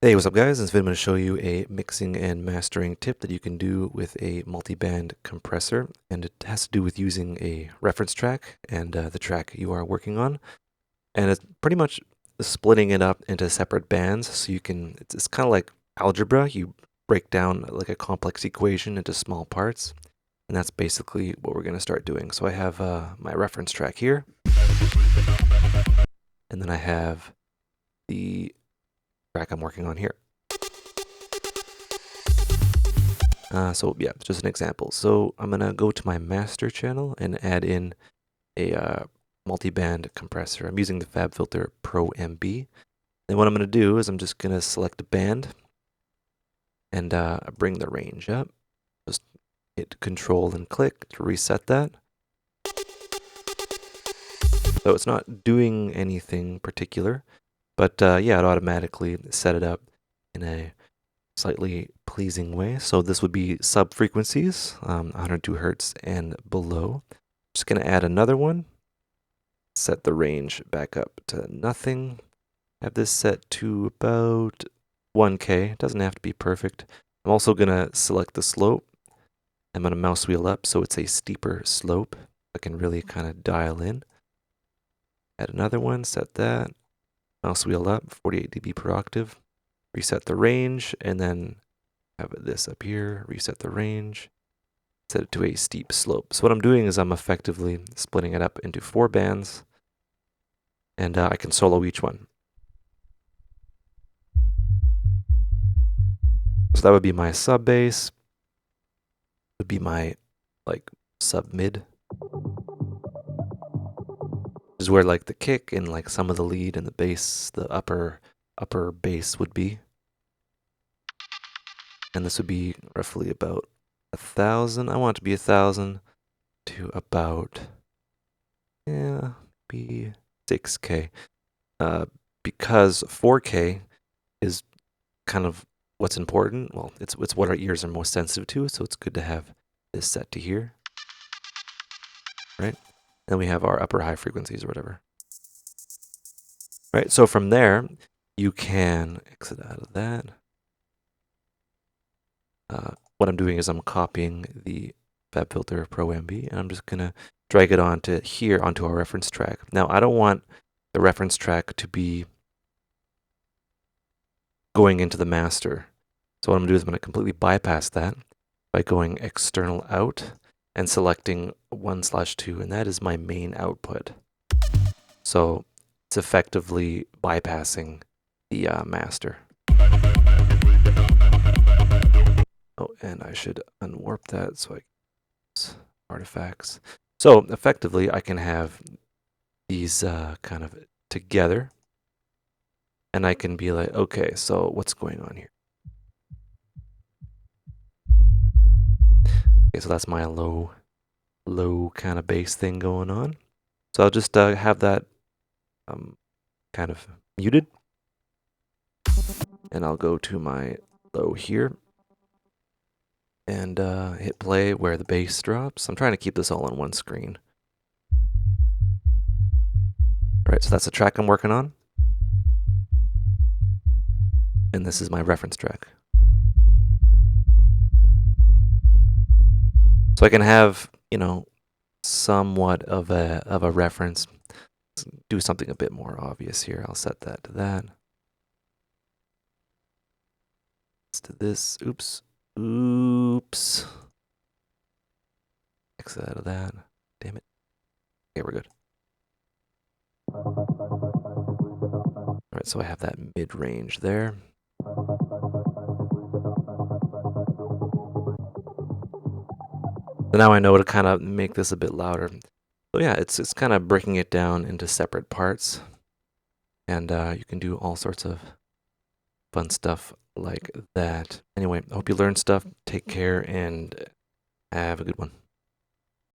Hey, what's up guys? In this video I'm going to show you a mixing and mastering tip that you can do with a multi-band compressor, and it has to do with using a reference track and the track you are working on, and it's pretty much splitting it up into separate bands so you can, it's kind of like algebra. You break down like a complex equation into small parts, and that's basically what we're going to start doing. So I have my reference track here, and then I have the track I'm working on here. So yeah, just an example. So I'm gonna go to my master channel and add in a multi-band compressor. I'm using the FabFilter Pro MB. Then what I'm gonna do is I'm just gonna select a band and bring the range up. Just hit Control and click to reset that. So it's not doing anything particular, but yeah, it automatically set it up in a slightly pleasing way. So this would be sub frequencies, 102 hertz and below. Just going to add another one, set the range back up to nothing, have this set to about 1K. It doesn't have to be perfect. I'm also going to select the slope. I'm going to mouse wheel up so it's a steeper slope. I can really kind of dial in. Add another one, set that, mouse wheel up, 48 dB per octave. Reset the range, and then have this up here, reset the range, set it to a steep slope. So what I'm doing is I'm effectively splitting it up into 4 bands, and I can solo each one. So that would be my sub bass, would be my like sub mid, which is where like the kick and like some of the lead and the bass, the upper bass would be. And this would be roughly about 1,000. I want it to be 1,000 to about, yeah, be 6K. Because 4K is kind of what's important. Well, it's what our ears are most sensitive to, so it's good to have this set to here, right? Then we have our upper high frequencies or whatever. Right, so from there, you can exit out of that. What I'm doing is I'm copying the FabFilter Pro MB, and I'm just going to drag it onto here, onto our reference track. Now, I don't want the reference track to be going into the master. So what I'm going to do is I'm going to completely bypass that by going external out and selecting 1/2, and that is my main output. So it's effectively bypassing the master. Oh, and I should unwarp that so I can use artifacts. So effectively, I can have these kind of together, and I can be like, okay, so what's going on here? Okay, so that's my low kind of bass thing going on. So I'll just have that kind of muted, and I'll go to my low here and hit play where the bass drops. I'm trying to keep this all on one screen. All right, so that's the track I'm working on, and this is my reference track. So I can have, you know, somewhat of a reference. Let's do something a bit more obvious here. I'll set that to that. Let's do this. Oops. Exit out of that. Damn it. Okay, we're good. All right, so I have that mid-range there. So now I know to kind of make this a bit louder. So yeah, it's kind of breaking it down into separate parts, and you can do all sorts of fun stuff like that. Anyway, I hope you learned stuff. Take care and have a good one.